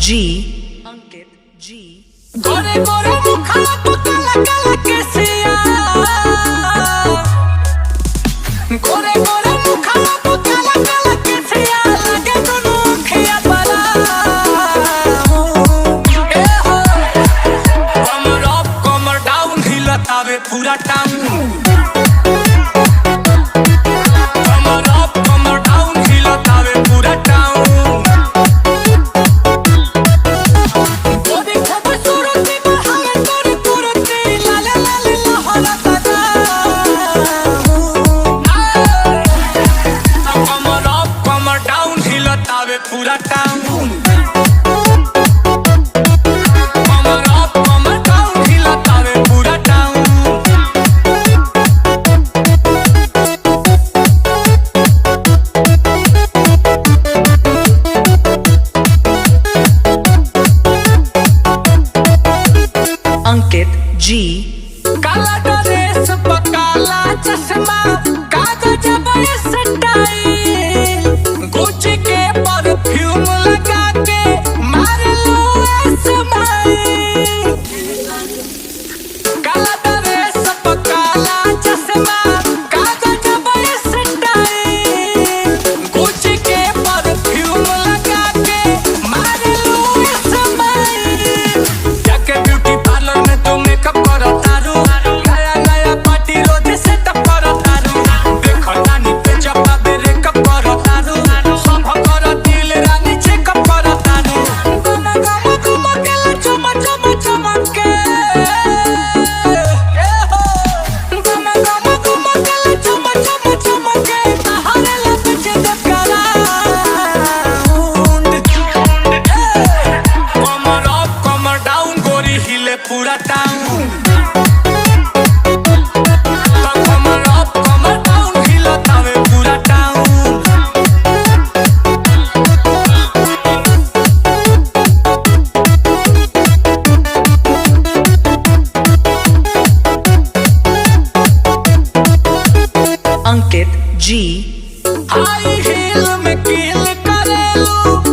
जी अंकित जी गोरे गोरे मुखा तो काला काला केसिया गोरे गोरे मुखा तो काला काला केसिया लगे दोनों अखियां बड़ा ए हो कमर अप कमर डाउन हिलतावे पूरा टाउन पूरा टाउन कमर अप कमर डाउन हिलतावे पूरा टाउन अंकित जी काला ड्रेस पर काला चश्मा कागज पर स्टाइल गुच्ची के परफ्यूम लगा के मार लो स्माइल काला ड्रेस पर काला चश्मा कागज पर स्टाइल गुच्ची के परफ्यूम लगा के मार लो स्माइल जाके ब्यूटी पार्लर में तो मेकअप करो तारू नया नया पार्टी रोज सेटअप करो तारू देखो रानी पे जब ब्रेकअप करो तारू सब करो दिल रानी चेकअप करो तारू गम गम गम के चम चम चमके ए हो गम गम गम के चम चम चमके हरे लब से दकरा कमर अप कमर डाउन गोरी हिले पूरा टाउन कमर अप कमर डाउन हिलतावे पूरा टाउन अंकित जी हाई हील में कील करेलू